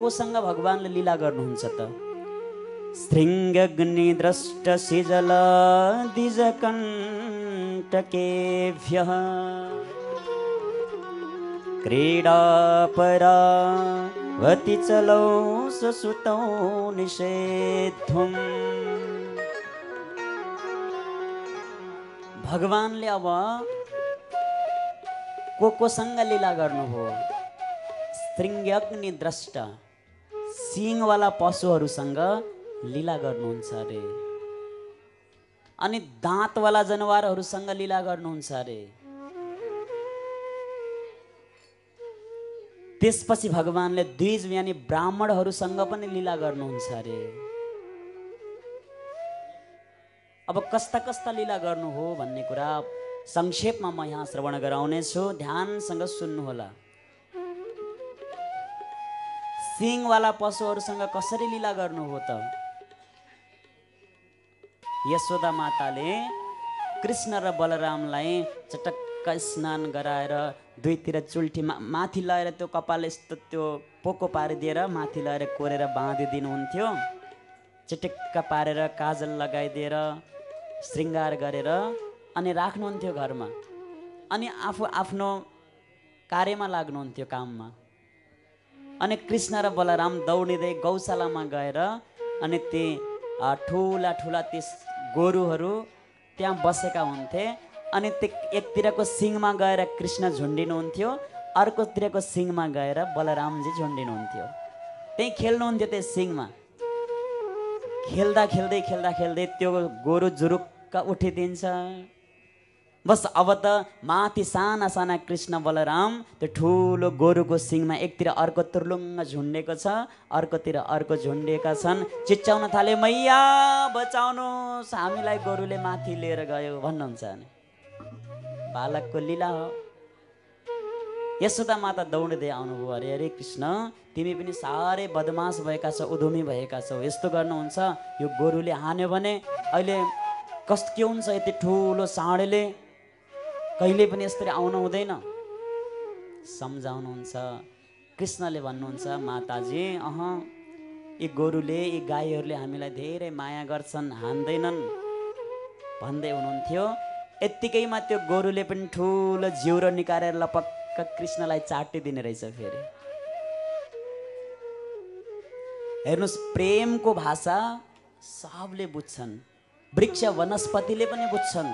कोसँग भगवानले लीला गर्नुहुन्छ त? शृङ्गग्नि द्रष्ट सिजल द्विजकण्टकेभ्यः क्रीडापरावति चलौ ससुतौ निषेद्धुम्। भगवानले अब कोसँग लीला गर्नुभयो? शृङ्गग्नि द्रष्ट सिंहवाला पशुहरूसँग लीला गर्नुहुन्छ अरे, अनि दाँतवाला जनावरहरूसँग लीला गर्नुहुन्छ अरे। त्यसपछि भगवानले द्विज यानी ब्राह्मणहरूसँग पनि लीला गर्नुहुन्छ अरे। अब कस्ता कस्ता लीला गर्नु हो भन्ने कुरा संक्षेपमा म यहाँ श्रवण गराउनेछु, ध्यानसँग सुन्नुहोला। सिंहवाला पशुहरूसँग कसरी लीला गर्नु हो त? यशोदा माताले कृष्ण र बलरामलाई चटक्क स्नान गराएर दुईतिर चुल्ठी माथि लगाएर त्यो कपाल यस्तो त्यो पोको पारिदिएर माथि लगाएर कोरेर बाँधिदिनुहुन्थ्यो। चिटिक्क पारेर काजल लगाइदिएर श्रृङ्गार गरेर अनि राख्नुहुन्थ्यो घरमा, अनि आफू आफ्नो कार्यमा लाग्नुहुन्थ्यो, काममा। अनि कृष्ण र बलराम दौडिँदै गौशालामा गएर अनि ती ठुला ठुला ती गोरुहरू त्यहाँ बसेका हुन्थे। अनि त्यो एकतिरको सिङमा गएर कृष्ण झुन्डिनुहुन्थ्यो, अर्कोतिरको सिङमा गएर बलरामजी झुन्डिनुहुन्थ्यो। त्यही खेल्नुहुन्थ्यो त्यो सिङमा। खेल्दा खेल्दै खेल्दा खेल्दै त्यो गोरु जुरुक्क उठिदिन्छ। बस अब त माथि साना साना कृष्ण बलराम त्यो ठुलो गोरुको सिङमा एकतिर अर्को तुर्लुङ्ग झुन्डेको छ, अर्कोतिर अर्को झुन्डिएका छन्। चिच्याउन थाले, मैया बचाउनुहोस्, हामीलाई गोरुले माथि लिएर गयो भन्नुहुन्छ। बालकको लीला हो। यशोदा माता दौडिँदै आउनुभयो। अरे अरे कृष्ण, तिमी पनि साह्रै बदमास भएका छौ, उधुमी भएका छौ, यस्तो गर्नुहुन्छ? यो गोरुले हान्यो भने अहिले कस्तो के हुन्छ? यति ठुलो साँडेले कहिले पनि यसरी आउनु हुँदैन। सम्झाउनुहुन्छ। कृष्णले भन्नुहुन्छ, माताजी यी गोरुले यी गाईहरूले हामीलाई धेरै माया गर्छन्, हान्दैनन् भन्दै हुनुहुन्थ्यो। यत्तिकैमा त्यो गोरुले पनि ठुलो जिउरो निकालेर लपक्क कृष्णलाई चाटिदिने रहेछ। फेरि हेर्नुहोस्, प्रेमको भाषा सबले बुझ्छन्, वृक्ष वनस्पतिले पनि बुझ्छन्।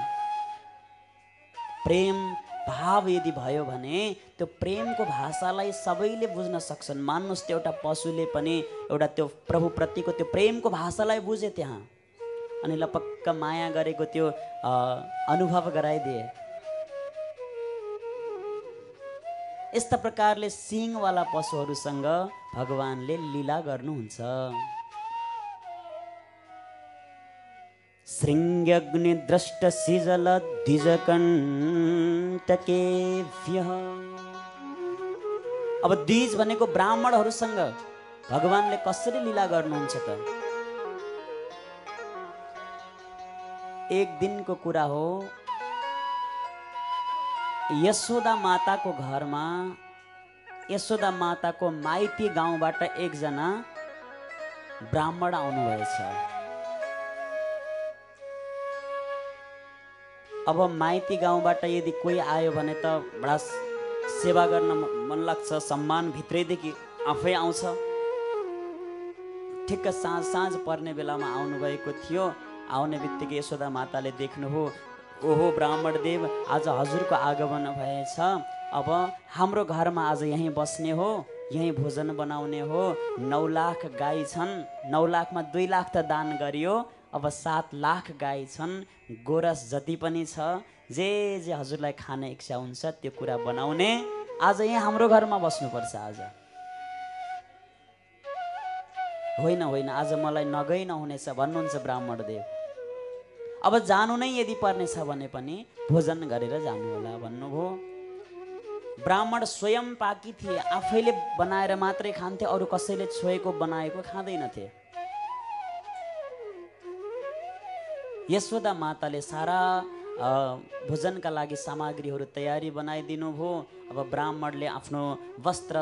प्रेम भाव यदि भयो भने त्यो प्रेमको भाषालाई सबैले बुझ्न सक्छन्। मान्नुहोस्, त्यो एउटा पशुले पनि एउटा त्यो प्रभुप्रतिको त्यो प्रेमको भाषालाई बुझे त्यहाँ, अनि लपक्क माया गरेको त्यो अनुभव गराइदिए। यस्ता प्रकारले सिंहवाला पशुहरूसँग भगवानले लीला गर्नुहुन्छ। शृङ्गग्नि द्रष्ट सिजल द्विजकण्टकेभ्यः। अब द्विज भनेको ब्राह्मणहरूसँग भगवानले कसरी लीला गर्नुहुन्छ त? एक दिनको कुरा हो, यशोदा माताको घरमा, यशोदा माताको माइती गाउँबाट एकजना ब्राह्मण आउनुभएछ। अब माइती गाउँबाट यदि कोही आयो भने त बडा सेवा गर्न मन लाग्छ, सम्मान भित्रैदेखि आफै आउँछ। ठिक्क साँझ साँझ पर्ने बेलामा आउनुभएको थियो। आउने बित्तिकै यशोदा माताले देख्नुभयो, ओहो ब्राह्मण देव, आज हजुरको आगमन भएछ। अब हाम्रो घरमा आज यहीँ बस्ने हो, यहीँ भोजन बनाउने हो। 9 लाख गाई छन्, 9 लाखमा 2 लाख त दान गरियो, अब 7 लाख गाई छन्, गोरस जति पनि छ, जे जे हजुरलाई खाने इच्छा हुन्छ त्यो कुरा बनाउने। आज यहाँ हाम्रो घरमा बस्नुपर्छ। आज होइन होइन, आज मलाई नगई नहुनेछ भन्नुहुन्छ ब्राह्मण देव। अब जानु नै यदि पर्नेछ भने पनि भोजन गरेर जानु होला भन्नुभयो। ब्राह्मण स्वयं पाकी थिए, आफैले बनाएर मात्रै खान्थे, अरू कसैले छोएको बनाएको खाँदैनथे। यशोदा माताले सारा भोजनका लागि सामग्रीहरू तयारी बनाइदिनु भयो। अब ब्राह्मणले आफ्नो वस्त्र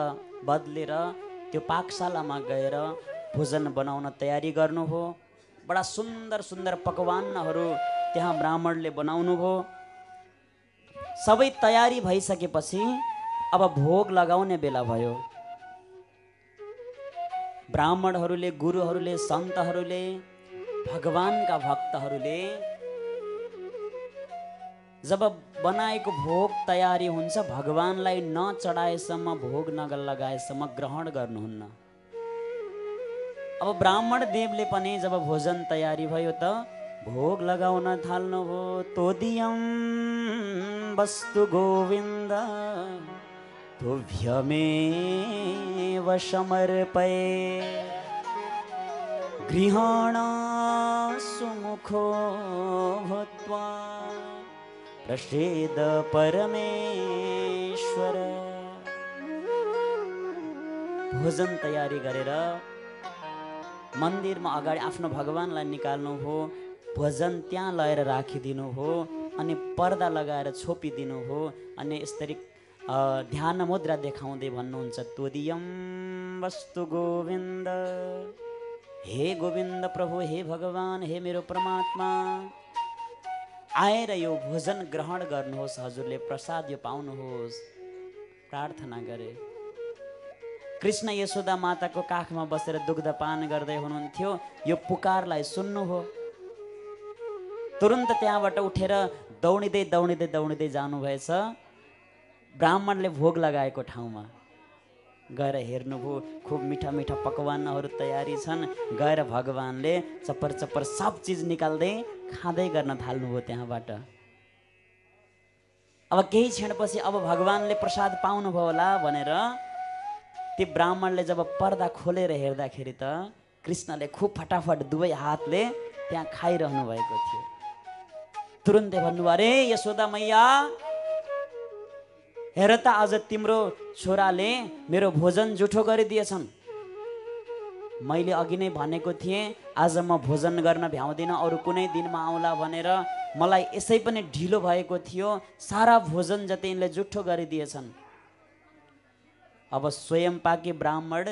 बदलेर त्यो पाकशालामा गएर भोजन बनाउन तयारी गर्नुभयो। बडा सुन्दर सुन्दर पकवानहरू त्यहाँ ब्राह्मणले बनाउनुभयो। सबै तयारी भइसकेपछि अब भोग लगाउने बेला भयो। ब्राह्मणहरूले, गुरुहरूले, सन्तहरूले, भगवानका भक्तहरूले जब बनाएको भोग तयारी हुन्छ, भगवानलाई नचढाएसम्म, भोग नलगाएसम्म ग्रहण गर्नुहुन्न। अब ब्राह्मण देवले पनि जब भोजन तयारी भयो त भोग लगाउन थाल्नुभयो। तोदियम वस्तु गोविन्द तुभ्यमेव समर्पये गृहाण सुमुखो भूत्वा प्रसीद परमेश्वर। भोजन तयारी गरेर मन्दिरमा अगाडि आफ्नो भगवानलाई निकाल्नु हो। भोजन त्यहाँ लगेर राखिदिनु हो अनि पर्दा लगाएर छोपिदिनु हो अनि यसरी ध्यान मुद्रा देखाउँदै भन्नुहुन्छ तोदियम वस्तु गोविन्द। हे गोविन्द प्रभु, हे भगवान, हे मेरो परमात्मा, आएर यो भोजन ग्रहण गर्नुहोस्, हजुरले प्रसाद यो पाउनुहोस्, प्रार्थना गरे। कृष्ण यशोदा माताको काखमा बसेर दुग्धपान गर्दै हुनुहुन्थ्यो। यो पुकारलाई सुन्नुभयो। तुरुन्त त्यहाँबाट उठेर दौडिँदै दौडिँदै दौडिँदै जानुभएछ। ब्राह्मणले भोग लगाएको ठाउँमा गएर हेर्नुभयो, खुब मिठा मिठा पकवानहरू तयारी छन्। गएर भगवानले चप्पर चप्पर सब चिज निकाल्दै खाँदै गर्न थाल्नुभयो त्यहाँबाट। अब केही क्षणपछि अब भगवानले प्रसाद पाउनुभयो होला भनेर ती ब्राह्मणले जब पर्दा खोलेर हेर्दाखेरि त कृष्णले खुब फटाफट दुवै हातले त्यहाँ खाइरहनु भएको थियो। तुरुन्तै भन्नुभयो, अरे यशोदा मैया, हेर त आज तिम्रो छोराले मेरो भोजन जुठो गरिदिएछन्। मैले अघि नै भनेको थिएँ आज म भोजन गर्न भ्याउँदिनँ, अरू कुनै दिनमा आउला भनेर। मलाई यसै पनि ढिलो भएको थियो, सारा भोजन जति यिनले जुठो गरिदिएछन्। अब स्वयं पाकी ब्राह्मण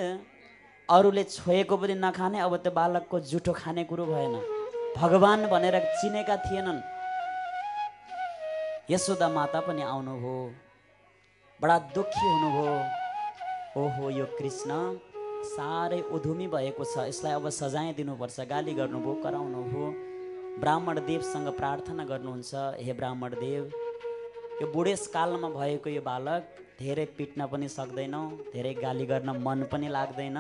अरूले छोएको पनि नखाने, अब त्यो बालकको जुठो खाने कुरो भएन। भगवान भनेर चिनेका थिएनन्। यशोदा माता पनि आउनुभयो, बडा दुःखी हुनुभयो। ओहो, यो कृष्ण साह्रै उधुमी भएको छ, यसलाई अब सजाय दिनुपर्छ। गाली गर्नुभयो, कराउनुभयो। ब्राह्मण देवसँग प्रार्थना गर्नुहुन्छ, हे ब्राह्मण देव, यो बुढेसकालमा भएको यो बालक धेरै पिट्न पनि सक्दैनौँ, धेरै गाली गर्न मन पनि लाग्दैन,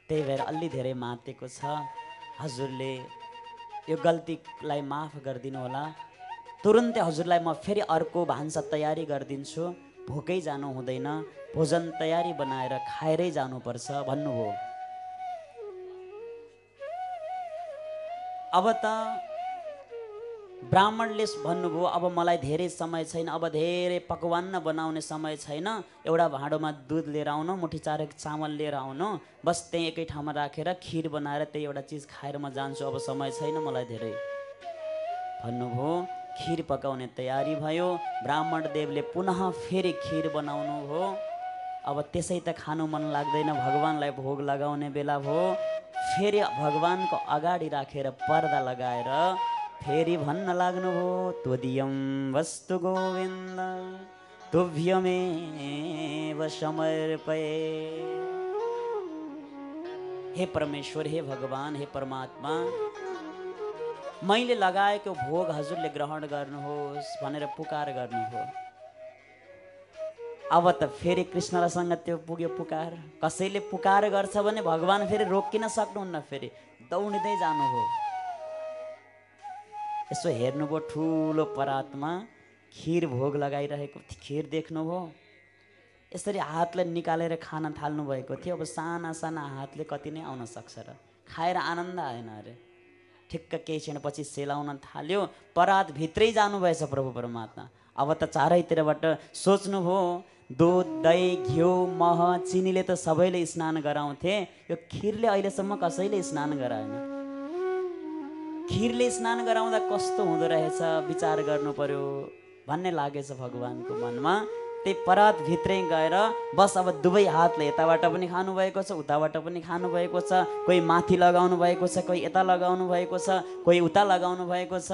त्यही भएर अलि धेरै मातेको छ। हजुरले यो गल्तीलाई माफ गरिदिनु होला। तुरुन्तै हजुरलाई म फेरि अर्को भान्सा तयारी गरिदिन्छु, भोकै जानु हुँदैन, भोजन तयारी बनाएर खाएरै जानुपर्छ भन्नुभयो। अब त ब्राह्मणले भन्नुभयो, अब मलाई धेरै समय छैन, अब धेरै पकवान बनाउने समय छैन, एउटा भाँडोमा दुध लिएर आउनु, मुठी चारेक चामल लिएर आउनु, बस त्यही एकै ठाउँमा राखेर खिर बनाएर त्यही एउटा चिज खाएर म जान्छु, अब समय छैन मलाई धेरै भन्नुभयो। खिर पकाउने तयारी भयो। ब्राह्मण देवले पुनः फेरि खिर बनाउनु हो। अब त्यसै त खानु मन लाग्दैन, भगवानलाई भोग लगाउने बेला भयो। फेरि भगवानको अगाडि राखेर पर्दा लगाएर फेरि भन्न लाग्नुभयो, तोदियम वस्तु गोविन्द तुभ्यमेव समर्पये। हे परमेश्वर, हे भगवान, हे परमात्मा, मैले लगाएको भोग हजुरले ग्रहण गर्नुहोस् भनेर पुकार गर्नुभयो। अब त फेरि कृष्णसँग त्यो पुग्यो पुकार। कसैले पुकार गर्छ भने भगवान फेरि रोकिन सक्नुहुन्न, फेरि दौडिँदै जानुभयो। यसो हेर्नुभयो, ठुलो परातमा खिर भोग लगाइरहेको खिर देख्नुभयो। यसरी हातले निकालेर खान थाल्नु भएको थियो। अब साना साना हातले कति नै आउन सक्छ र, खाएर आनन्द आएन अरे। ठिक्क केही क्षणपछि सेलाउन थाल्यो, परात भित्रै जानुभएछ प्रभु परमात्मा। अब त चारैतिरबाट सोच्नुभयो, दुध, दही, घिउ, मह, चिनीले त सबैले स्नान गराउँथे, यो खिरले अहिलेसम्म कसैले स्नान गराएन। खिरले स्नान गराउँदा कस्तो हुँदो रहेछ, विचार गर्नु पर्यो भन्ने लागेछ भगवानको मनमा। त्यही परात भित्रै गएर बस अब दुवै हातले यताबाट पनि खानुभएको छ, उताबाट पनि खानुभएको छ। कोही माथि लगाउनु भएको छ, कोही यता लगाउनु भएको छ, कोही उता लगाउनु भएको छ।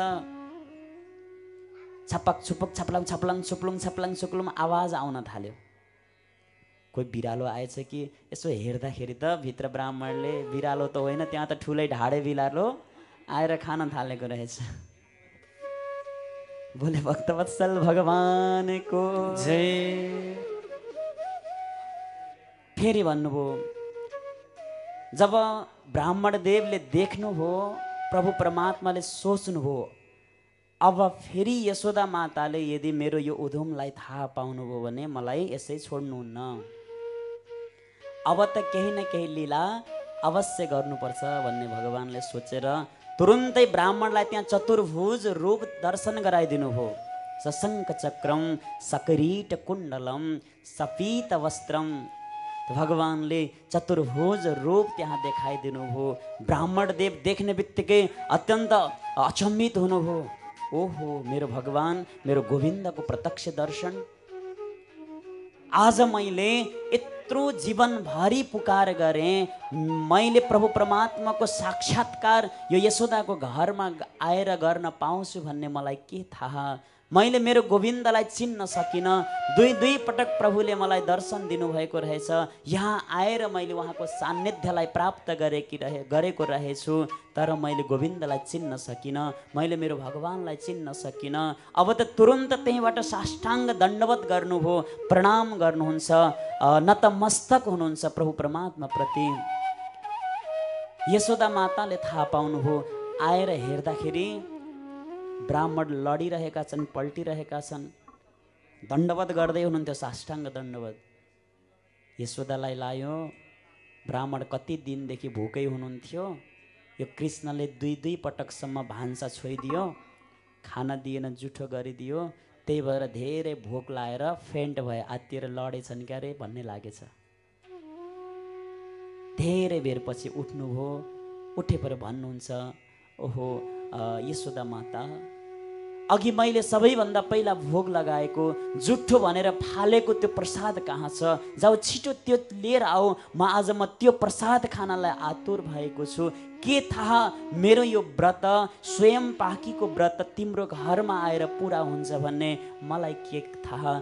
छपक छुपक छपलङ छपलङ छुप्लुङ छपलङ छुक्लुङ आवाज आउन थाल्यो। कोही बिरालो आएछ कि यसो हेर्दाखेरि त भित्र ब्राह्मणले बिरालो त होइन, त्यहाँ त ठुलै ढाडे बिरालो आएर खान थालेको रहेछ। बोले भक्तवत्सल भगवानको जय। फेरि भन्नुभयो, जब ब्राह्मण देवले देख्नुभयो, प्रभु परमात्माले सोच्नुभयो, अब फेरि यशोदा माताले यदि मेरो यो उधुमलाई थाहा पाउनुभयो भने मलाई यसै छोड्नुहुन्न। अब त केही न केही लीला अवश्य गर्नुपर्छ भन्ने भगवानले सोचेर तुरुन्तै ब्राह्मणलाई त्यहाँ चतुर्भुज रूप दर्शन गराइदिनु भयो। सशङ्ख चक्रम सकरीट कुण्डलम सपीत वस्त्रम। भगवानले चतुर्भुज रूप त्यहाँ देखाइदिनु भयो। ब्राह्मण देव देख्ने बित्तिकै अत्यन्त अचम्मित हुनुभयो। ओहो, मेरो भगवान, मेरो गोविन्दको प्रत्यक्ष दर्शन। आज मैले यत्रो जीवनभरि पुकार गरेँ, मैले प्रभु परमात्माको साक्षात्कार यो यशोदाको घरमा आएर गर्न पाउँछु भन्ने मलाई के थाहा। मैले मेरो गोविन्दलाई चिन्न सकिनँ। दुई पटक प्रभुले मलाई दर्शन दिनुभएको रहेछ। यहाँ आएर मैले उहाँको सान्निध्यलाई प्राप्त गरेको रहेछु, तर मैले गोविन्दलाई चिन्न सकिनँ, मैले मेरो भगवानलाई चिन्न सकिनँ। अब त तुरुन्त त्यहीँबाट साष्टाङ्ग दण्डवत गर्नुभयो, प्रणाम गर्नुहुन्छ, नतमस्तक हुनुहुन्छ प्रभु परमात्मा प्रति। यशोदा माताले थाहा पाउनुभयो। आएर हेर्दाखेरि ब्राह्मण लडिरहेका छन्, पल्टिरहेका छन्, दण्डवत गर्दै हुनुहुन्थ्यो, साष्टाङ्ग दण्डवत। यशोदालाई लायो। ब्राह्मण कति दिनदेखि भोकै हुनुहुन्थ्यो। यो कृष्णले दुई पटकसम्म भान्सा छोइदियो, खाना दिएन, जुठो गरिदियो। त्यही भएर धेरै भोक लाएर फेन्ट भए, आत्तिएर लडेछन् क्यारे भन्ने लागेछ। धेरै बेरपछि उठ्नुभयो। उठेपर भन्नुहुन्छ, ओहो यशोदा माता, अघि मैले सबैभन्दा पहिला भोग लगाएको, जुठो भनेर फालेको त्यो प्रसाद कहाँ छ? जाऊ छिटो त्यो लिएर आओ। आज म त्यो प्रसाद खानलाई आतुर भएको छु। के थाहा मेरो यो व्रत, स्वयं पाकीको व्रत तिम्रो घरमा आएर पुरा हुन्छ भन्ने मलाई के थाहा।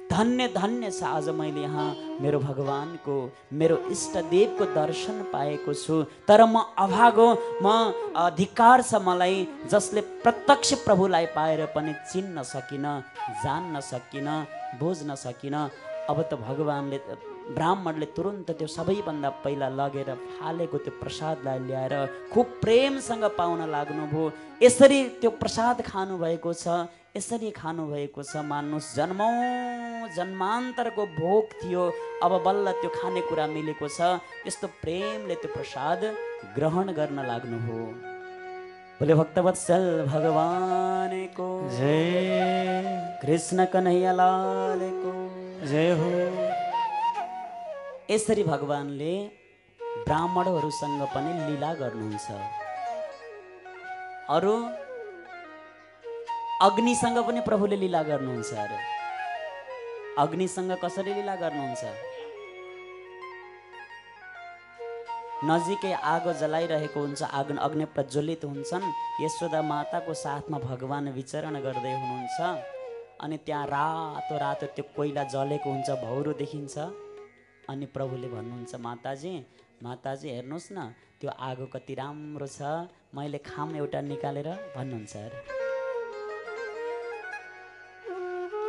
धन्य धन्य छ आज मैले यहाँ मेरो भगवानको, मेरो इष्टदेवको दर्शन पाएको छु। तर म अभागो, म अधिकार छ मलाई, जसले प्रत्यक्ष प्रभुलाई पाएर पनि चिन्न सकिनँ, जान्न सकिनँ, बुझ्न सकिनँ। अब त भगवानले, ब्राह्मणले तुरुन्त त्यो सबैभन्दा पहिला लगेर फालेको त्यो प्रसादलाई ल्याएर खुब प्रेमसँग पाउन लाग्नुभयो। यसरी त्यो प्रसाद खानुभएको छ, यसरी खानुभएको छ। मान्नुहोस्, जन्मौँ जन्मान्तरको भोग थियो, अब बल्ल त्यो खानेकुरा मिलेको छ। यस्तो प्रेमले त्यो प्रसाद ग्रहण गर्न लाग्नुभयो। बोले भक्तवत्सल भगवानको जय। कृष्ण कन्हैया लालको जय हो। यसरी भगवानले ब्राह्मणहरूसँग पनि लीला गर्नुहुन्छ। अरू अग्निसँग पनि प्रभुले लीला गर्नुहुन्छ। अरे अग्निसँग कसरी लीला गर्नुहुन्छ? नजिकै आगो जलाइरहेको हुन्छ, अग्नि प्रज्वलित हुन्छन्। यशोदा माताको साथमा भगवान विचरण गर्दै हुनुहुन्छ। अनि त्यहाँ रातो रातो त्यो कोइला जलेको हुन्छ, भौरो देखिन्छ। अनि प्रभुले भन्नुहुन्छ, माताजी माताजी हेर्नुहोस् न, त्यो आगो कति राम्रो छ, मैले खाम एउटा निकालेर भन्नुहुन्छ। अरे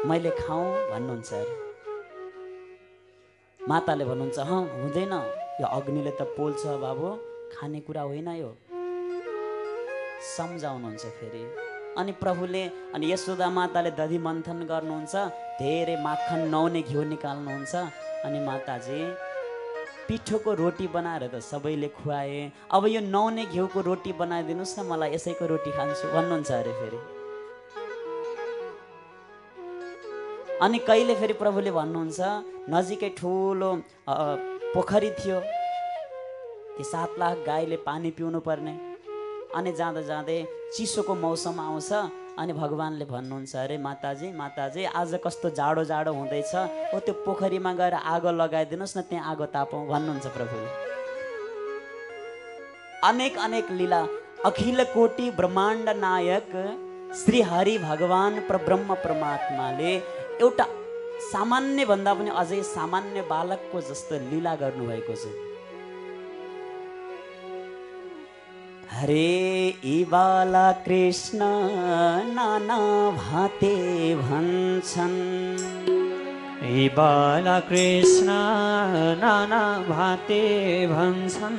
मैले खाऊँ भन्नुहुन्छ। अरे माताले भन्नुहुन्छ, हुँदैन, यो अग्निले त पोल्छ बाबु, खानेकुरा होइन यो, सम्झाउनुहुन्छ फेरि। अनि प्रभुले, अनि यशोदा माताले दधी मन्थन गर्नुहुन्छ, धेरै माखन नुहाउने घिउ निकाल्नुहुन्छ। अनि माताजी, पिठोको रोटी बनाएर त सबैले खुवाए, अब यो नुहाउने घिउको रोटी बनाइदिनुहोस् न, मलाई यसैको रोटी खान्छु भन्नुहुन्छ। अरे फेरि अनि कहिले फेरि प्रभुले भन्नुहुन्छ, नजिकै ठुलो पोखरी थियो, ती 7 लाख गाईले पानी पिउनु पर्ने। अनि जाँदा जाँदै चिसोको मौसम आउँछ, अनि भगवानले भन्नुहुन्छ अरे माताजी माताजी आज कस्तो जाडो जाडो हुँदैछ ओ त्यो पोखरीमा गएर आगो लगाइदिनुहोस् न त्यहाँ आगो तापौँ भन्नुहुन्छ प्रभुले। अनेक अनेक लीला अखिल कोटि ब्रह्माण्ड नायक श्री हरि भगवान परब्रह्म परमात्माले एउटा सामान्य भन्दा पनि अझै सामान्य बालकको जस्तो लीला गर्नुभएको छ। हरे यी बाला कृष्ण नाना भाते भन्छन्, यी बाला कृष्ण नाना भाते भन्छन्।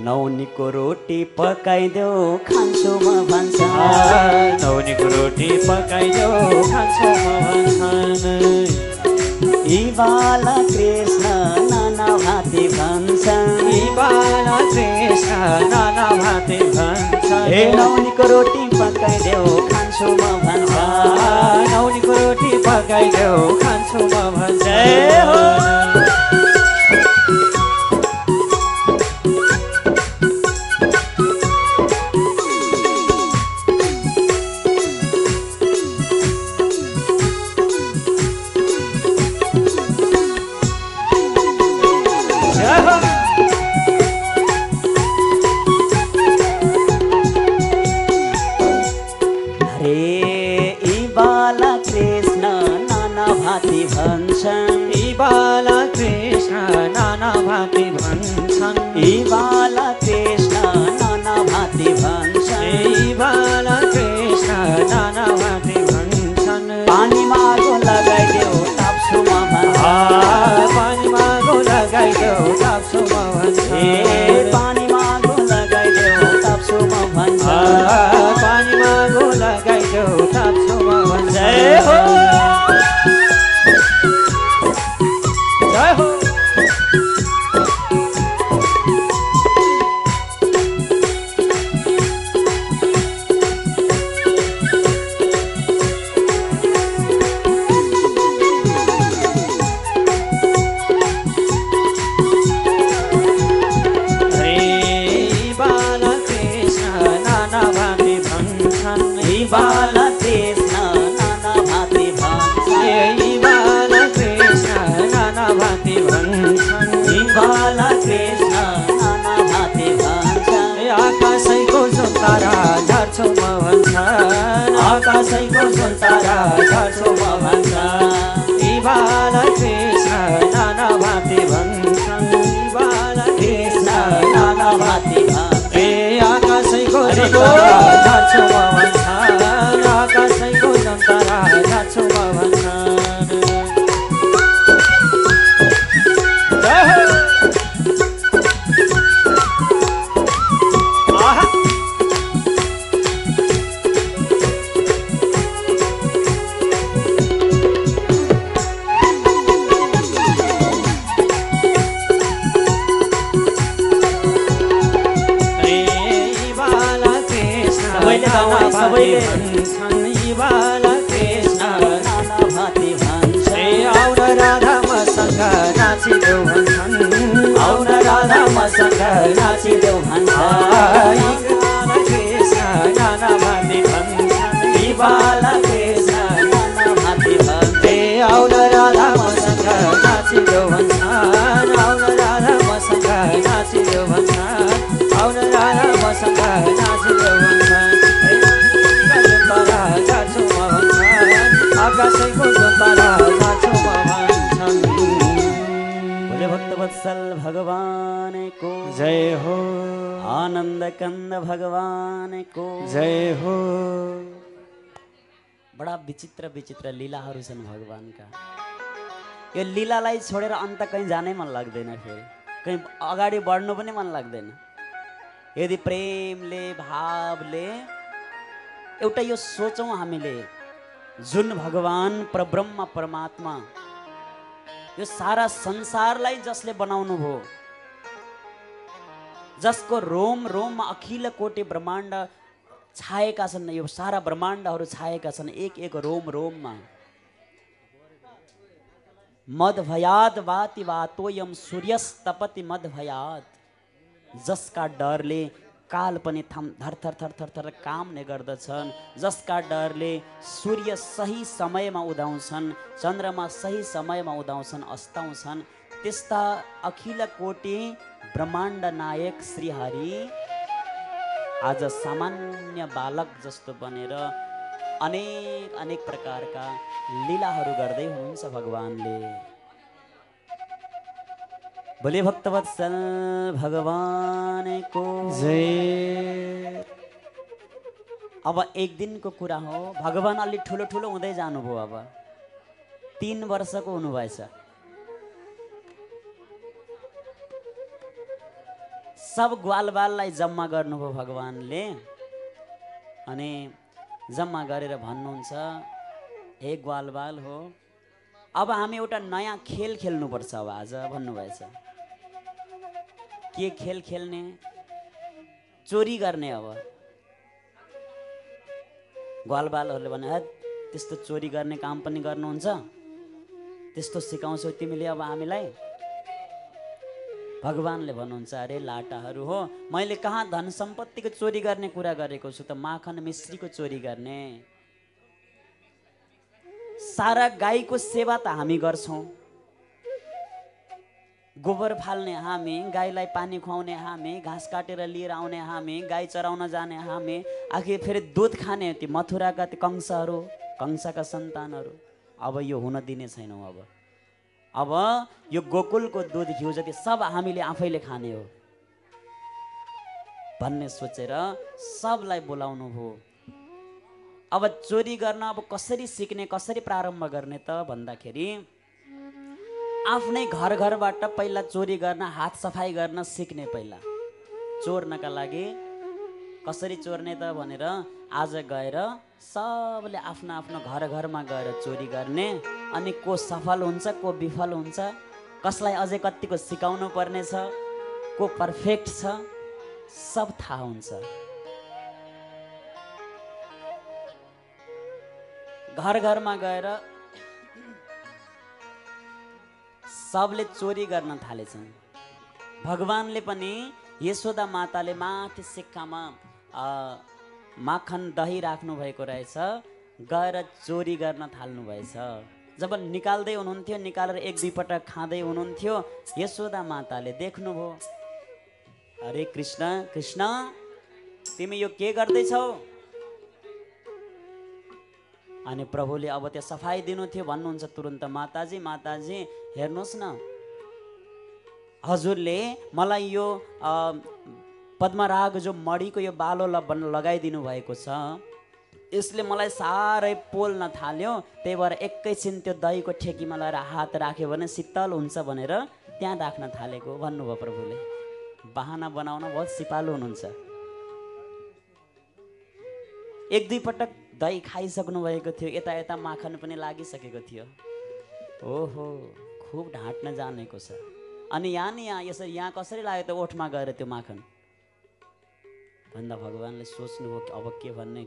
नौनीको रोटी पकाइदेऊ खान्छु म भन्छन्, नौनीको रोटी पकाइदेऊ खान्छु म भन्छन्। यी बाला कृष्ण नाना भाते भन्छन्, यी बाला कृष्ण नाना भाते भन्छन्। हे नौनीको रोटी पकाइदेऊ खान्छु म भन्छन्, नौनीको रोटी पकाइदेऊ खान्छु म भन्छन्। यी बाला कृष्ण नाना भाते भन्छन्, यी बाला कृष्ण नाना भाते भन्छन्, यी बाला कृष्ण नाना भाते भन्छन्। पानीमा आगो लगाइदेऊ ताप्छु म भन्छन्, पानीमा आगो लगाइदेऊ ताप्छु म भन्छन्। पानीमा आगो लगाइदेऊ ताप्छु म भन्छन्, पानीमा आगो लगाइदेऊ ताप्छु म भन्छन्। आकाशैको सुन्तारा झर्छु म भन्छन्, यी बाला कृष्ण नाना भाते भन्छन्। यी बाला कृष्ण नाना भाते भन्छन्, ए आकाशैको सुन्तारा झर्छु म भन्छन्, आकाशैको सुन्तारा झर्छु म भन्छन्। सबैले यी बाला कृष्ण नाना भाते भन्छन्, आउन राधा मसँग नाचिदेऊ भन्छन्, आउन राधा मसँग नाचिदेऊ भन्छन्, यी बाला कृष्ण नाना भाते भन्छन्। यी बाला कृष्ण नाना भाते भन्छन्, आउन राधा मसँग नाचिदेऊ भन्छन्, आउन राधा मसँग नाचिदेऊ भन्छन्, आउन राधा मसँग नाचिदेऊ भन्छन्। आकाशैको सुन्तारा झर्छु म भन्छन्। बोले भक्तवत्सल भगवान को जय हो, आनंद कंद भगवान को जय हो। बडा विचित्र विचित्र लीलाहरू छन् भगवानका। यो लीलालाई छोडेर अन्त कहीँ जानै मन लाग्दैन, फेरि कहीँ अगाडि बढ्नु पनि मन लाग्दैन। यदि प्रेमले भावले एउटा यो सोचौँ हामीले, जुन भगवान परब्रह्म परमात्मा यो सारा संसारलाई जसले बनाउनु भयो, जसको रोम रोममा अखिल कोटि ब्रह्माण्ड छाएका छन्, यो सारा ब्रह्माण्डहरू छाएका छन् एक एक रोम रोममा। मदभयात वाति वातोयम सूर्यस्तपति मदभयात, जसका डरले काल पनि थरथर थरथर थर काम्ने गर्दछन्, जसका डरले सूर्य सही समयमा उदाउँछन्, चन्द्रमा सही समयमा उदाउँछन्, अस्ताउँछन्। त्यस्ता अखिल कोटि ब्रह्माण्ड नायक श्रीहरि आज सामान्य बालक जस्तो बनेर अनेक अनेक प्रकारका लीलाहरू गर्दै हुनुहुन्छ भगवानले। बोले भक्तवत्सल भगवानको जय। अब एक दिनको कुरा हो, भगवान अलि ठुलो ठुलो हुँदै जानुभयो। अब 3 वर्षको हुनुभएछ। सब ग्वालबाललाई जम्मा गर्नुभयो भगवानले। अनि जम्मा गरेर भन्नुहुन्छ, हे ग्वालबाल हो, अब हामी एउटा नयाँ खेल खेल्नुपर्छ अब आज भन्नुभएछ। के खेल खेल्ने? चोरी गर्ने। अब ग्वालबालहरूले भने, है त्यस्तो चोरी गर्ने काम पनि गर्नुहुन्छ? त्यस्तो सिकाउँछौ तिमीले अब हामीलाई? भगवानले भन्नुहुन्छ, अरे लाटाहरू हो, मैले कहाँ धन सम्पत्तिको चोरी गर्ने कुरा गरेको छु त? माखन मिश्रीको चोरी गर्ने। सारा गाईको सेवा त हामी गर्छौँ, गोबर फाल्ने हामी, गाईलाई पानी खुवाउने हामी, घाँस काटेर लिएर आउने हामी, गाई चराउन जाने हामी, आखिर फेरि दुध खाने ती मथुराका ती कंसहरू, कंसका सन्तानहरू। अब यो हुन दिने छैनौँ। अब यो गोकुलको दुध घिउ जति सब हामीले आफैले खाने हो भन्ने सोचेर सबलाई बोलाउनु भयो। अब चोरी गर्न अब कसरी सिक्ने, कसरी प्रारम्भ गर्ने त भन्दाखेरि आफ्नै घर घरबाट पहिला चोरी गर्न, हात सफाई गर्न सिक्ने। पहिला चोर्नका लागि कसरी चोर्ने त भनेर आज गएर सबले आफ्नो आफ्नो घर घरमा गएर चोरी गर्ने। अनि को सफल हुन्छ, को विफल हुन्छ, कसलाई अझै कतिको सिकाउनु पर्ने छ, को पर्फेक्ट छ, सब थाहा हुन्छ। घर घरमा गएर सबले चोरी गर्न थालेछन्। भगवानले पनि यशोदा माताले माथि सिक्कामा माखन दही राख्नु भएको रहेछ, गएर चोरी गर्न थाल्नु भएछ। जब निकाल्दै हुनुहुन्थ्यो, निकालेर 1-2 पटक खाँदै हुनुहुन्थ्यो, यशोदा माताले देख्नुभयो, अरे कृष्ण कृष्ण तिमी यो के गर्दैछौ? अनि प्रभुले अब त्यो सफाई दिनु थियो, भन्नुहुन्छ तुरुन्त, माताजी माताजी हेर्नुहोस् न, हजुरले मलाई यो पद्मराग जो मणिको यो बालो लगाइदिनु भएको छ, यसले मलाई साह्रै पोल्न थाल्यो, त्यही भएर एकैछिन त्यो दहीको ठेकीमा लगाएर हात राख्यो भने शीतल हुन्छ भनेर त्यहाँ राख्न थालेको भन्नुभयो प्रभुले। बहाना बनाउन बहुत सिपालु हुनुहुन्छ। 1-2 पटक दही खाइसक्नु भएको थियो, यता यता माखन पनि लागिसकेको थियो। ओहो, खुब ढाँट्न जानेको छ। अनि यहाँ यसरी यहाँ कसरी लाग्यो त ओठमा गएर त्यो माखन भन्दा भगवानले सोच्नुभयो कि अब के भन्ने।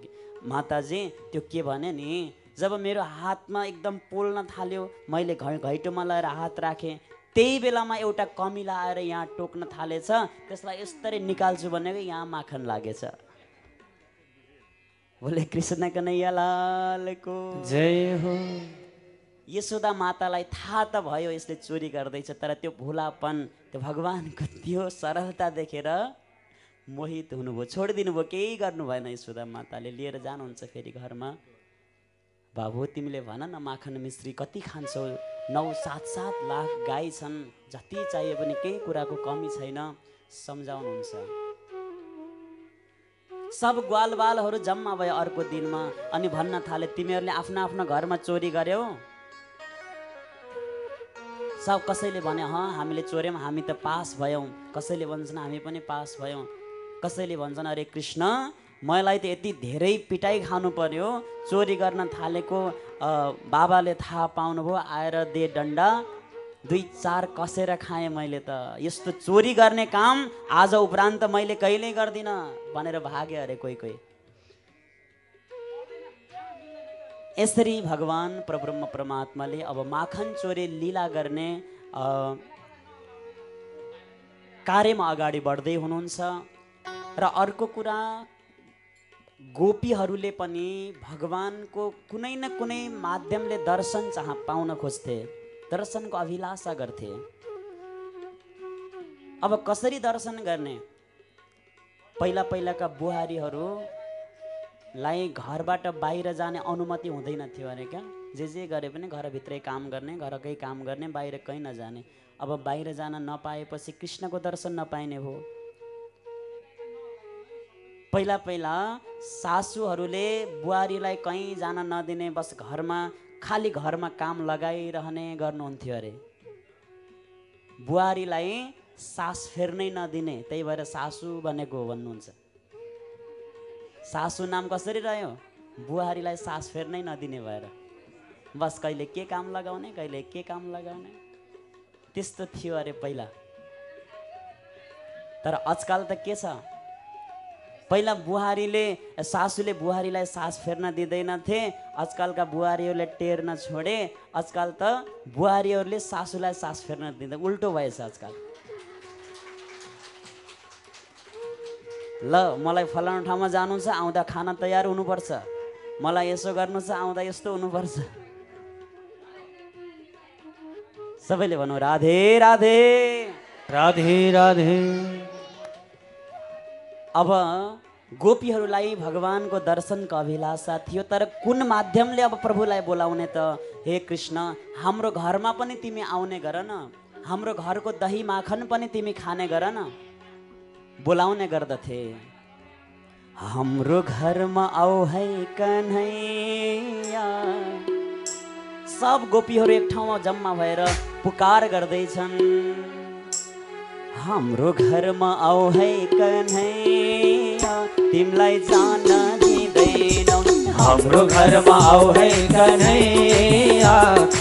माताजी त्यो के भने नि, जब मेरो हातमा एकदम पोल्न थाल्यो, मैले घैँटोमा लगाएर हात राखेँ, त्यही बेलामा एउटा कमिला आएर यहाँ टोक्न थालेछ, त्यसलाई यस्तरी निकाल्छु भनेको यहाँ माखन लागेछ। बोले कृष्ण कन्हैया लालको जय हो। यशोदा मातालाई थाहा त भयो यसले चोरी गर्दैछ, तर त्यो भोलापन, त्यो भगवानको त्यो सरलता देखेर मोहित हुनुभयो, छोडिदिनु भयो, केही गर्नु भएन। यशोदा माताले लिएर जानुहुन्छ फेरि घरमा। बाबु तिमीले भन न, माखन मिश्री कति खान्छौ? 9-7 लाख गाई छन्, जति चाहिए पनि केही कुराको कमी छैन, सम्झाउनुहुन्छ। सब ग्वालबालहरू जम्मा भयो अर्को दिनमा। अनि भन्न थाले, तिमीहरूले आफ्नो आफ्नो घरमा चोरी गर्यौ? सब कसैले भने, हामीले चोर्यौँ, हामी त पास भयौँ। कसैले भन्छन् हामी पनि पास भयौँ। कसैले भन्छन्, अरे कृष्ण मलाई त यति धेरै पिटाइ खानु पर्यो, चोरी गर्न थालेको बाबाले थाहा पाउनुभयो, आएर दे डन्डा, 2-4 कसेर खाएँ मैले त। यस्तो चोरी गर्ने काम आज उपरान्त मैले कहिल्यै गर्दिनँ भनेर भागे अरे कोही कोही। यसरी भगवान परब्रह्म परमात्माले अब माखन चोरी लीला गर्ने कार्यमा अगाडि बढ्दै हुनुहुन्छ। र अर्को कुरा गोपीहरूले पनि भगवानको कुनै न कुनै माध्यमले दर्शन पाउन खोज्थे, दर्शनको अभिलाषा गर्थे। अब कसरी दर्शन गर्ने? पहिला पहिलाका बुहारीहरूलाई घरबाट बाहिर जाने अनुमति हुँदैन थियो अरे क्या। जे गरे पनि घरभित्रै काम गर्ने, घरकै काम गर्ने, बाहिर कहीँ नजाने। अब बाहिर जान नपाएपछि कृष्णको दर्शन नपाइने भयो। पहिला पहिला सासूहरूले बुहारीलाई कहीँ जान नदिने, बस घरमा खाली घरमा काम लगाइरहने गर्नुहुन्थ्यो अरे। बुहारीलाई सास फेर्नै नदिने, त्यही भएर सासू भनेको भन्नुहुन्छ। सासू नाम कसरी रह्यो? बुहारीलाई सास फेर्नै नदिने भएर। बस कहिले के काम लगाउने, कहिले के काम लगाउने, त्यस्तो थियो अरे पहिला। तर आजकल त के छ? पहिला सासूले बुहारीलाई सास फेर्न दिँदैनथे, आजकलका बुहारीहरूले टेर्न छोडे। आजकल त बुहारीहरूले सासूलाई सास फेर्न दिँदैन, उल्टो भएछ आजकल। ल मलाई फलानु ठाउँमा जानु छ, आउँदा खाना तयार हुनुपर्छ, मलाई यसो गर्नु छ, आउँदा यस्तो हुनुपर्छ। सबैले भनौँ राधे राधे राधे राधे। अब गोपीहरूलाई भगवानको दर्शनको अभिलाषा थियो, तर कुन माध्यमले अब प्रभुलाई बोलाउने त? हे कृष्ण, हाम्रो घरमा पनि तिमी आउने गर न, हाम्रो घरको दही माखन पनि तिमी खाने गर न, बोलाउने गर्दथे। हाम्रो घरमा आऊ है कन्हैया। सब गोपीहरू एक ठाउँमा जम्मा भएर पुकार गर्दैछन्, हाम्रो घरमा आऊ है कन्हैया, तिमीलाई जान दिँदैनौ। हाम्रो घरमा आऊ है कन्हैया,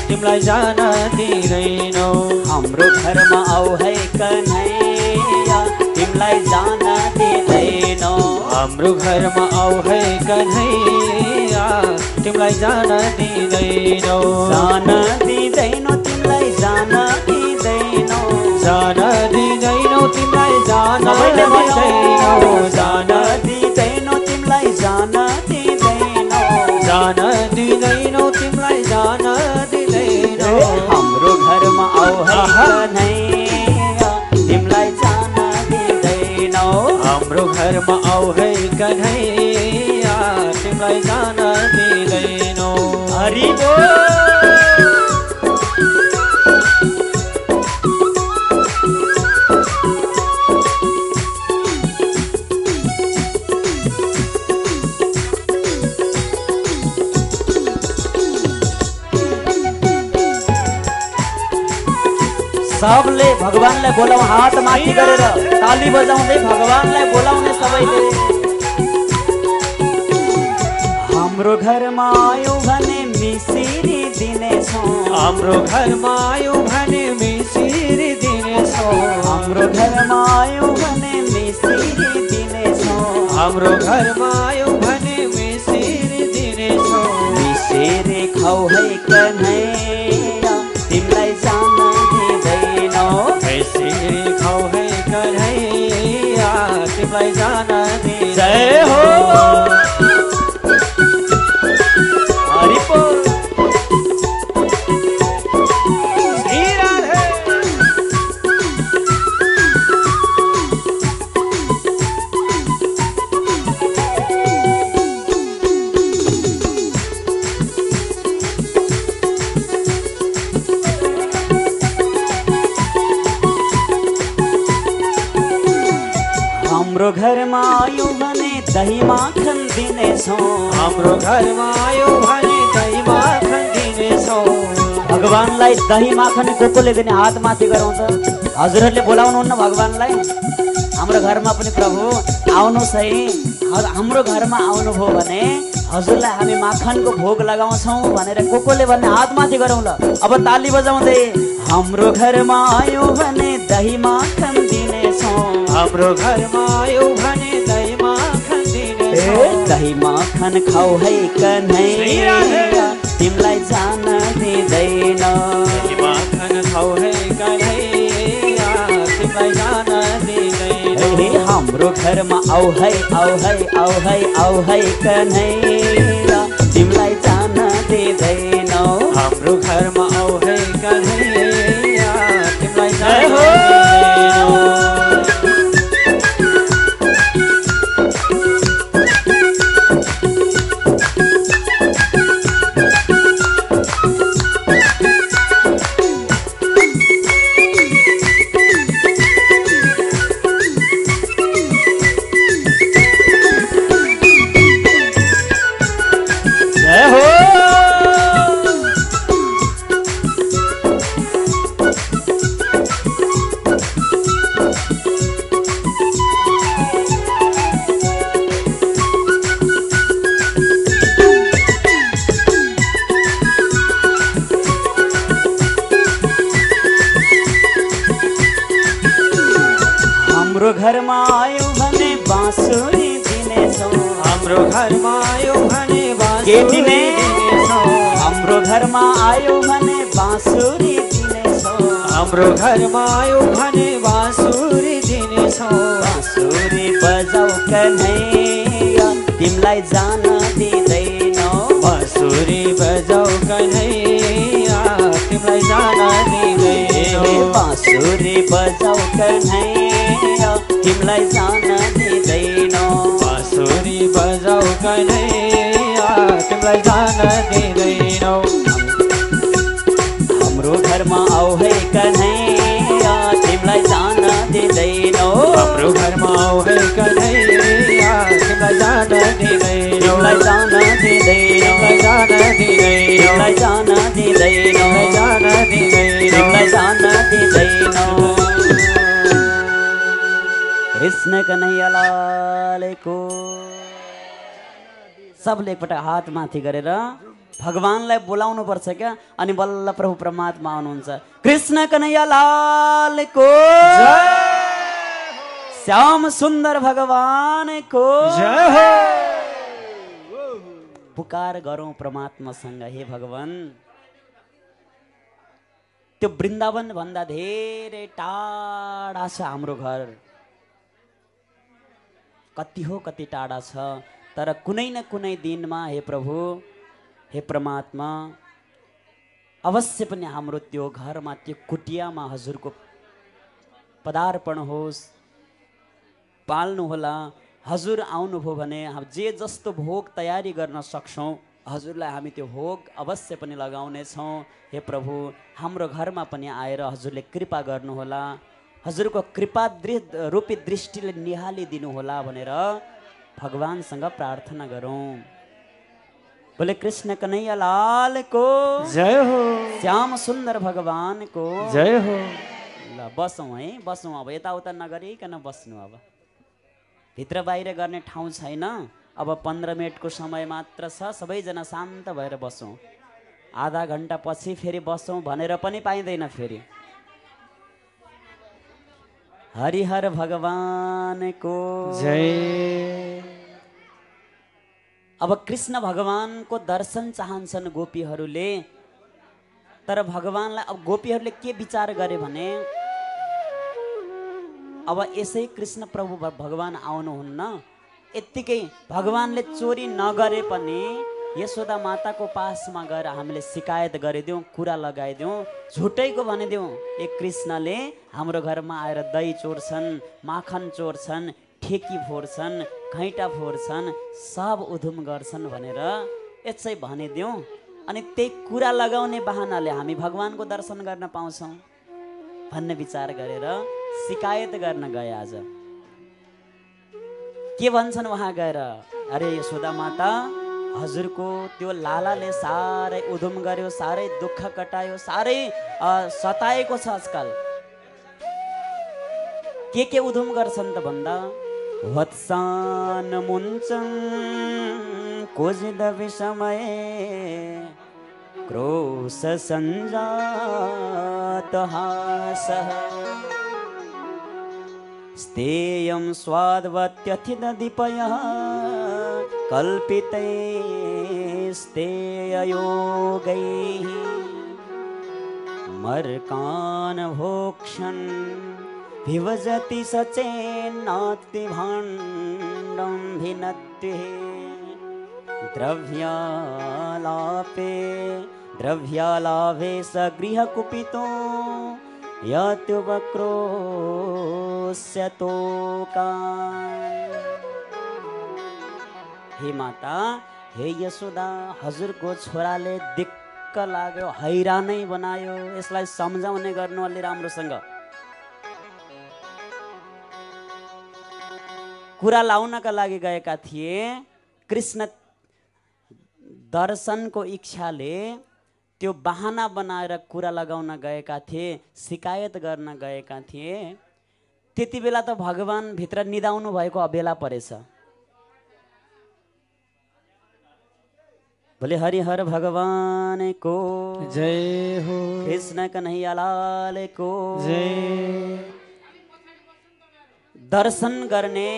तिमीलाई जान दिँदैनौ। हाम्रो घरमा आऊ है कन्हैया, तिमीलाई जान दिँदैनौ। हाम्रो घरमा आऊ है कन्हैया, तिमीलाई जान दिँदैनौ। जान दिँदैनौ, तिमीलाई जान दिँदैनौ। जान दिँदैनौ, तिमीलाई जान दिँदैनौ। जान दिँदैनौ, तिमीलाई जान दिँदैनौ। जान दिँदैनौ, तिमीलाई जान दिँदैनौ। हाम्रो घरमा आऊ है कन्हैया, तिमीलाई जान दिँदैनौ। हाम्रो घरमा आऊ है कन्हैया, तिमीलाई जान दिँदैनौ। हरि बोल। सबले भगवानलाई बोलाऊ, हात माथि गरेर ताली बजाउँदै भगवानलाई बोलाउने सबैले। हाम्रो घरमा आयो भने मिसिरी दिनेछौँ। हाम्रो घरमा आयो भने मिसिरी दिनेछौँ। हाम्रो घरमा आयो भने मिसिरी दिनेछौँ। हाम्रो घरमा आयो भने मिसिरी दिनेछौँ। मिसिरी खाऊ है कन्हैया, तिमीलाई जान दिँदैनौ। मिसिरी खाऊ है कन्हैया, तिमीलाई जान दिँदैनौ। जय हो हरि बोल। श्री राधे। हाम्रो घरमा आयो भने दही माखन दिनेछौँ। हाम्रो घरमा आयो भने दही माखन दिनेछौँ। भगवानलाई दही माखन कोले दिने, हात माथि गराउँछ। हजुरहरूले बोलाउनुहुन्न भगवानलाई? हाम्रो घरमा पनि प्रभु आउनुहोस् है, हाम्रो घरमा आउनुभयो भने हजुरलाई हामी माखनको भोग लगाउँछौँ भनेर कोले भन्ने, हात माथि गरौँ ल। अब ताली बजाउँदै हाम्रो घरमा आयो भने दही माखन दिनेछौँ। हाम्रो घरमा आयो भने दही माखन दिनेछौँ। दही माखन खाऊ है कन्हैया, तिमीलाई जान दिँदैन। दही माखन खाऊ है कन्हैया, तिमीलाई जान दिँदैन। हाम्रो घरमा आऊ है आऊ है आऊ है आऊ है कन्हैया तिमीलाई जान दिँदैनौ हाम्रो घरमा आऊ है कन्हैया तिमीलाई जान दिँदैनौ हाम्रो घरमा आयो भने बाँसुरी दिनेछौ हाम्रो घरमा आयो भने केटी नै दिनेछौ हाम्रो घरमा आयो भने बाँसुरी दिनेछौ हाम्रो घरमा आयो भने बाँसुरी दिनेछौ बाँसुरी बजाऊ कन्हैया तिमीलाई जान दिँदैनौ बाँसुरी बजाऊ कन्हैया तिमीलाई जान दिँदैनौ बाँसुरी बजाऊ कन्हैया तिमीलाई जान दिँदैनौ बाँसुरी बजाऊ कन्हैया तिमीलाई जान दिँदैनौ हाम्रो घरमा आऊ है कन्हैया तिमीलाई जान दिँदैनौ हाम्रो घरमा आऊ है कन्हैया तिमीलाई जान दिँदैनौ तिमीलाई जान दिँदैनौ तिमीलाई जान दिँदैनौ तिमीलाई जान दिँदैनौ तिमीलाई जान दिँदैनौ तिमीलाई जान दिँदैनौ कृष्ण कन्हैया लालको सबले एकपटक हात माथि गरेर भगवानलाई बोलाउनु पर्छ क्या अनि बल्ल प्रभु परमात्मा आउनुहुन्छ कृष्ण कन्हैया लालको श्याम सुन्दर भगवानको जय हो पुकार गरौं परमात्मासँग हे भगवान त्यो वृन्दावन भन्दा धेरै टाढा छ हाम्रो घर कति हो कति टाढा छ तर कुनै न कुनै दिनमा हे प्रभु हे परमात्मा अवश्य पनि हाम्रो त्यो घरमा त्यो कुटियामा हजुरको पदार्पण होस् पाल्नुहोला हजुर आउनुभयो भने जे जस्तो भोग तयारी गर्न सक्छौँ हजुरलाई हामी त्यो भोग अवश्य पनि लगाउनेछौँ हे प्रभु हाम्रो घरमा पनि आएर हजुरले कृपा गर्नुहोला हजुरको कृपा रूपी दृष्टिले निहालिदिनुहोला भनेर भगवानसँग प्रार्थना गरौँ बोले कृष्ण कन्हैया लालको जय हो श्याम सुन्दर भगवानको जय हो ल बसौँ है बसौँ अब यताउता नगरिकन बस्नु अब भित्र बाहिर गर्ने ठाउँ छैन अब 15 मिनटको समय मात्र छ सबैजना शान्त भएर बसौँ आधा घन्टा पछि फेरि बसौँ भनेर पनि पाइँदैन फेरि हरिहर भगवानको जय अब कृष्ण भगवानको दर्शन चाहन्छन् गोपीहरूले तर भगवानलाई अब गोपीहरूले के विचार गरे भने अब यसै कृष्ण प्रभु भगवान आउनुहुन्न यत्तिकै भगवानले चोरी नगरे पनि यशोदा माताको पासमा गएर हामीले शिकायत गरिदिउँ कुरा लगाइदिउँ झुटैको भनिदिउँ ए कृष्णले हाम्रो घरमा आएर दही चोर्छन् माखन चोर्छन् ठेकी फोर्छन् घैँटा फोर्छन् सब उधुम गर्छन् भनेर यसै भनिदिउँ अनि त्यही कुरा लगाउने बहानाले हामी भगवानको दर्शन गर्न पाउँछौँ भन्ने विचार गरेर शिकायत गर्न गए आज के भन्छन् वहाँ गएर अरे यशोदा माता हजुरको त्यो लालाले साह्रै उधुम गर्यो साह्रै दुःख कटायो साह्रै सताएको छ आजकल के उधुम गर्छन् त भन्दा वत्सान मुञ्चन् कोजिद विषमय क्रोश सञ्जात हासः स्तेयं स्वाद्वत्यथिदधिपयः कल्पितैस्तेययोगैः मर्कान् भोक्षन् विभजति सचेन्नाति भाण्डं भिन्नत्वे द्रव्यालाभे स गृहकुपितो यत्युपक्रोश्यतोकान्। हे माता, हे यशोदा, हजुरको छोराले दिक्क लाग्यो, हैरानै बनायो, यसलाई सम्झाउने गर्नु अलि राम्रोसँग। कुरा लाउनका लागि गएका थिए, कृष्ण दर्शनको इच्छाले त्यो बहाना बनाएर कुरा लगाउन गएका थिए, शिकायत गर्न गएका थिए। त्यति बेला त भगवान भित्र निदाउनु भएको अबेला परेछ। बोले हरिहर भगवान को जय हो, कृष्ण कन्हैया लाल को जय। दर्शन गर्ने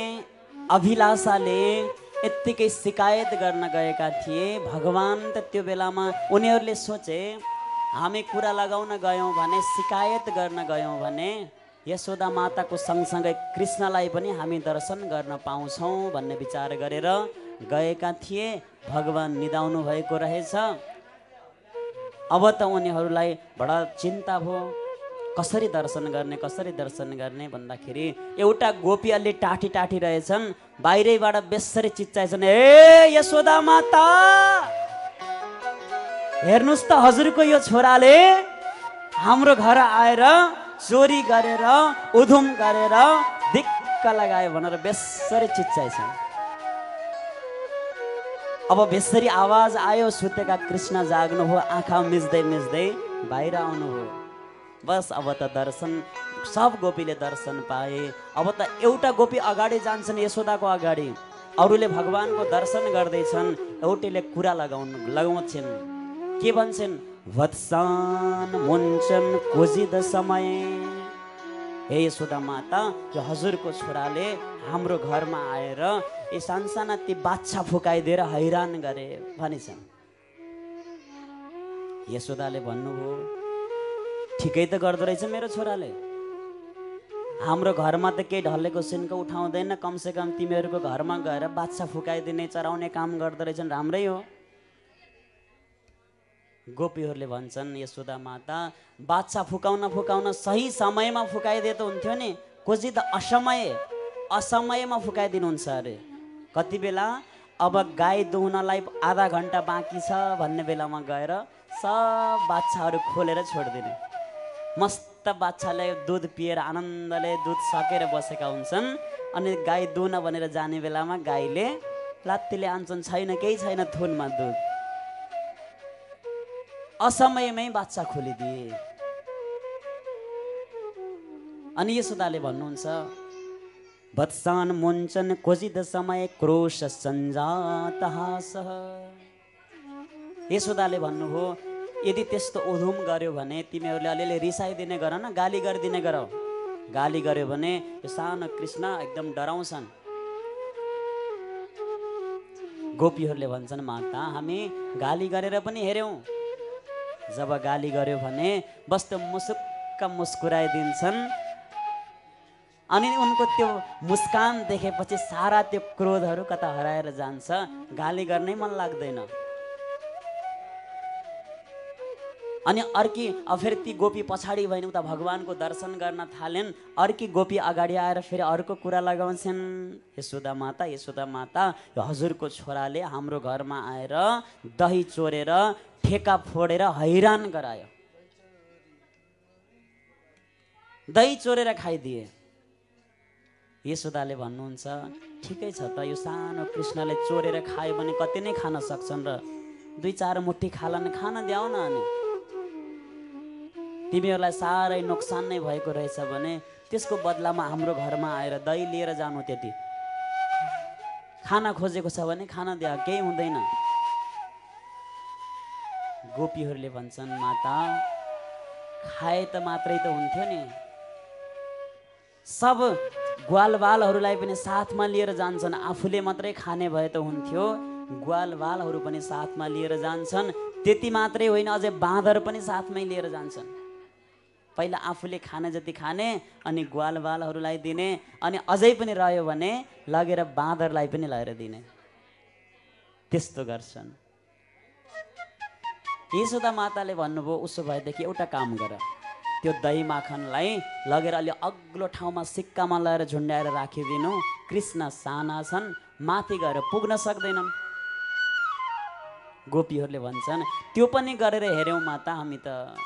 अभिलाषाले यत्तिकै शिकायत गर्न गएका थिए। भगवान त त्यो बेलामा उनीहरूले सोचे हामी कुरा लगाउन गयौँ भने, शिकायत गर्न गयौँ भने यशोदा माताको सँगसँगै कृष्णलाई पनि हामी दर्शन गर्न पाउँछौँ भन्ने विचार गरेर गएका थिए। भगवान निदाउनु भएको रहेछ। अब त उनीहरूलाई बडा चिन्ता भयो, कसरी दर्शन गर्ने भन्दाखेरि एउटा गोपी अलि टाठी रहेछन्, बाहिरैबाट बेसरी चिच्चाएछन्, ए यशोदा माता, हेर्नुस् त हजुरको यो छोराले हाम्रो घर आएर चोरी गरेर उधुम गरेर दिक्क लगायो भनेर बेसरी चिच्चाएछन्। अब बेसरी आवाज आयो, सुतेका कृष्ण जाग्नु हो, आँखा मिच्दै बाहिर आउनु हो। बस अब त दर्शन, सब गोपीले दर्शन पाए। अब त एउटा गोपी अगाडि जान्छन् यशोदाको अगाडि, अरूले भगवानको दर्शन गर्दैछन्, एउटैले कुरा लगाउँछन्। के भन्छन्? वत्सान मुन्छन् कोजिद समय, हे यशोदा माता, यो हजुरको छोराले हाम्रो घरमा आएर यी सानसाना ती बाछा फुकाइदिएर हैरान गरे भनिछन्। यशोदाले भन्नुभयो, ठिकै त गर्दो रहेछ मेरो छोराले, हाम्रो घरमा त केही ढलेको सिन्को उठाउँदैन, कमसेकम तिमीहरूको घरमा गएर बाछा फुकाइदिने चराउने काम गर्दो रहेछन्, राम्रै हो। गोपीहरूले भन्छन्, यशोदा माता, बाछा फुकाउन सही समयमा फुकाइदिए त हुन्थ्यो नि, कोही त असमयमा फुकाइदिनुहुन्छ अरे। कति बेला? अब गाई दुहुनलाई आधा घन्टा बाँकी छ भन्ने बेलामा गएर सब बाछाहरू खोलेर छोडिदिने। मस्त बाछाले दुध पिएर आनन्दले दुध सकेर बसेका हुन्छन्, अनि गाई दुहुन भनेर जाने बेलामा गाईले लात्तीले आन्छन्, छैन, केही छैन थुनमा दुध। असमयमै बाछा खोलिदिए। अनि यशोदाले भन्नुहुन्छ, वत्सान मुञ्चन क्वचिद समय क्रोश सञ्जात हासः। यशोदाले भन्नुभयो, यदि त्यस्तो उधुम गर्यो भने तिमीहरूले अलिअलि रिसाइदिने गर न, गाली गरिदिने गर। गाली गर्यो भने यो सानो कृष्ण एकदम डराउँछन्। गोपीहरूले भन्छन्, माता, हामी गाली गरेर पनि हेऱ्यौँ, जब गाली गर्यो भने बस्त मुसुक्क मुस्कुराइदिन्छन्, अनि उनको त्यो मुस्कान देखेपछि सारा त्यो क्रोधहरू कता हराएर जान्छ, गाली गर्नै मन लाग्दैन। अनि अर्की फेरि ती गोपी पछाडि भएन, उता भगवानको दर्शन गर्न थालेन्। अर्की गोपी अगाडि आएर फेरि अर्को कुरा लगाउँछन्, यशोदा माता, यो हजुरको छोराले हाम्रो घरमा आएर दही चोरेर ठेका फोडेर हैरान गरायो, दही चोरेर खाइदिए। यशोदाले भन्नुहुन्छ, ठिकै छ त, यो सानो कृष्णले चोरेर खायो भने कति नै खान सक्छन् र, 2-4 मुठी खान द्याउ न। अनि तिमीहरूलाई साह्रै नोक्सान नै भएको रहेछ भने त्यसको बदलामा हाम्रो घरमा आएर दही लिएर जानु, त्यति खाना खोजेको छ भने खान द्या, केही हुँदैन। गोपीहरूले भन्छन्, माता, खाए त मात्रै त हुन्थ्यो नि, सब ग्वालबालहरूलाई पनि साथमा लिएर जान्छन्, आफूले मात्रै खाने भए त हुन्थ्यो, ग्वालबालहरू पनि साथमा लिएर जान्छन्। त्यति मात्रै होइन, अझै बाँदर पनि साथमै लिएर जान्छन्। पहिला आफूले खाने जति खाने अनि ग्वालबालहरूलाई दिने अनि अझै पनि रह्यो भने लगेर बाँदरलाई पनि लगेर दिने। त्यस्तो गर्छन्। यशोदा माताले भन्नुभयो उसो भएदेखि एउटा काम गर, त्यो दही माखनलाई लगेर अलि अग्लो ठाउँमा सिक्कामा लगेर झुन्ड्याएर राखिदिनु। कृष्ण साना छन्, माथि गएर पुग्न सक्दैनन्। गोपीहरूले भन्छन् त्यो पनि गरेर हेऱ्यौँ माता, हामी त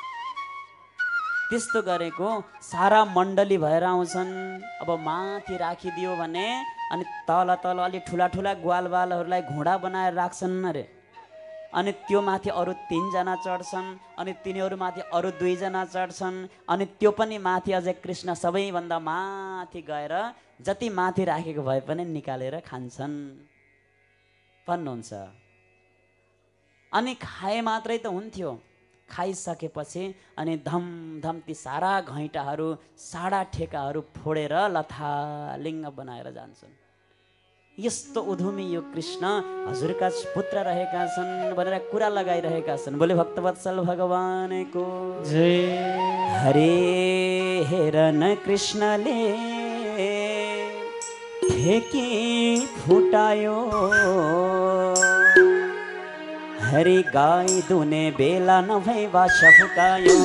त्यस्तो गरेको सारा मण्डली भएर आउँछन्। अब माथि राखिदियो भने अनि तल तल अलि ठुला ठुला ग्वालबालहरूलाई घोडा बनाएर राख्छन् अरे। अनि त्यो माथि अरू 3 जना चढ्छन्, अनि तिनीहरू माथि अरू 2 जना चढ्छन्, अनि त्यो पनि माथि अझै कृष्ण सबैभन्दा माथि गएर जति माथि राखेको भए पनि निकालेर खान्छन् भन्नुहुन्छ। अनि खाए मात्रै त हुन्थ्यो, खाइसकेपछि अनि धमधम ती सारा घैँटाहरू साडा ठेकाहरू फोडेर लथालिङ्ग बनाएर जान्छन्। यस्तो उधुमी यो कृष्ण हजुरका पुत्र रहेका छन् भनेर कुरा लगाइरहेका छन्। बोले भक्तवत्सल भगवानको जय। हरे हेरन कृष्णले ठेकी फुटायो, हरि गाई दुने बेला नभई बाछा फुकायो।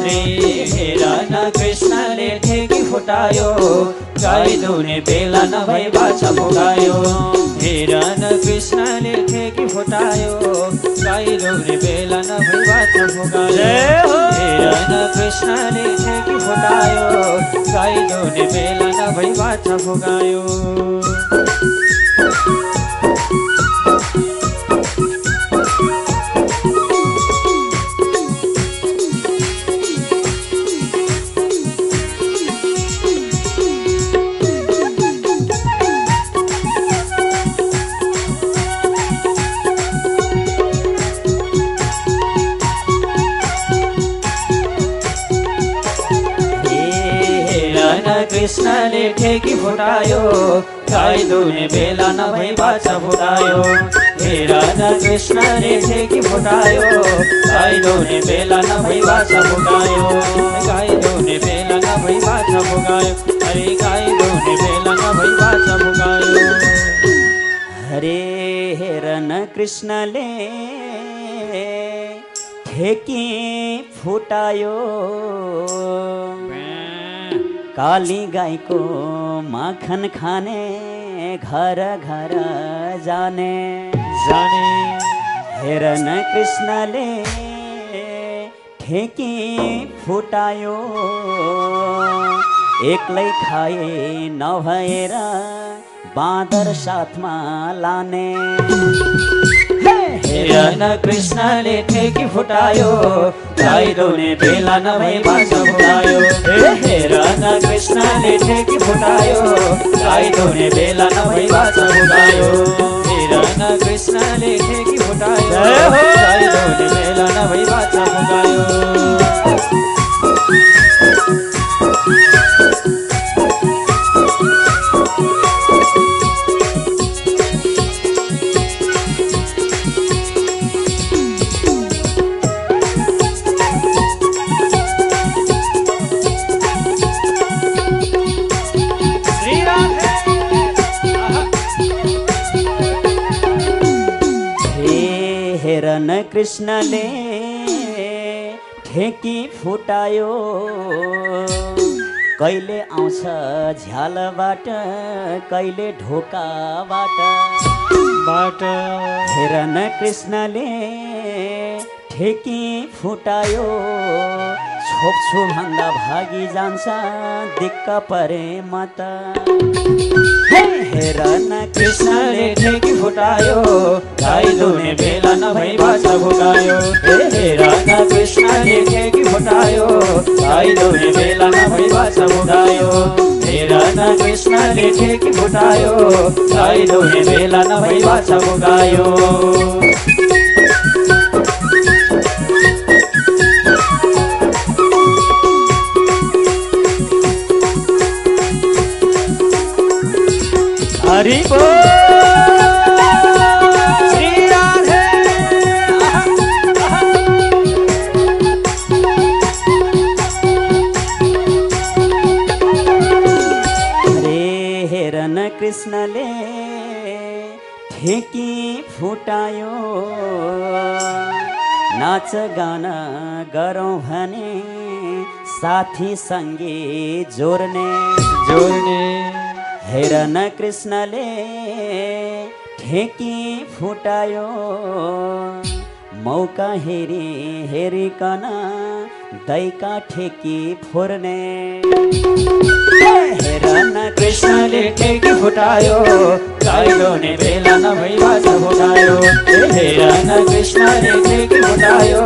हेरन कृष्णले ठेकी फुटायो, गाई दुने बेला नभई बाछा फुकायो। हेरन कृष्णले ठेकी फुटायो, गाई दुने बेला नभई बाछा फुकायो। हेरन कृष्णले ठेकी फुटायो, गाई दुने बेला नभई बाछा फुकायो। कृष्णले ठेकी फुटायो, गाई दुने बेला नभई बाछा फुकायो। हेरन कृष्णले ठेकी फुटायो, गाई दुने बेला नभई बाछा फुकायो। गाई दुने बेला नभई बाछा फुकायो, अरे गाई दुने बेला नभई बाछा फुकायो। हरे हेरन कृष्णले ठेकी फुटायो, काली गाईको माखन खाने घर घर जाने। हेरन कृष्णले ठेकी फुटायो, एक्लै खाए नभएर बाँदर साथमा लाने। हेरन कृष्णले ठेकी फुटायो, गाई दुने बेला नभई बाछा फुकायो। हेरन कृष्णले ठेकी फुटायो, गाई दुने बेला नभई बाछा फुकायो। हेरन कृष्णले ठेकी फुटायो, गाई दुने बेला नभई बाछा फुकायो। हेरन कृष्णले ठेकी फुटायो, कहिले आउँछ झ्यालबाट कहिले ढोकाबाट। हेरन कृष्णले ठेकी फुटायो, छोप्छु भन्दा भागी जान्छ दिक्क परे म त। हेरन कृष्णले ठेकी फुटायो, गाई दुने बेला नभई बाछा फुकायो। हेरन कृष्णले ठेकी फुटायो, गाई दुने बेला नभई बाछा फुकायो। हेरन कृष्णले ठेकी फुटायो, गाई दुने बेला नभई बाछा फुकायो। हरि बोल श्री राधे। हेर न कृष्णले ठेकी फुटायो नाच गान गरौँ भने साथी सँगे जोड्ने हेर न कृष्णले ठेकी फुटायो मौका हेरी हेरिकन दैका ठेकी फोर्ने हेर न कृष्णले ठेकी फुटायो गाइलोने बेला नभई बाछा भोगायो हेर न कृष्णले ठेकी फुटायो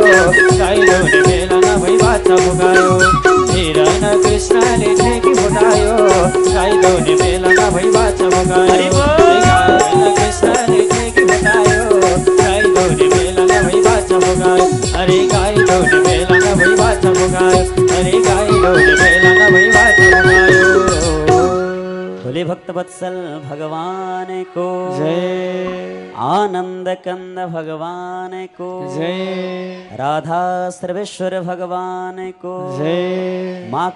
गाइलोने बेला नभई बाछा भोगायो हेर न कृष्णले ठेकी फुटायो गाइलोने बेला नभई बाछा भोगायो कृष्णले ठेकी फुटायो गाइलोने बेला नभई बाछा भोगायो अरे गाइलोने बेला नभई बाछा भोगायो अरे गाइलोने बेला नभई बाछा भोगायो। भोले भक्त वत्सल भगवान को जय आनंद कंद भगवान को जय राधा सर्वेश्वर भगवान को जय माँ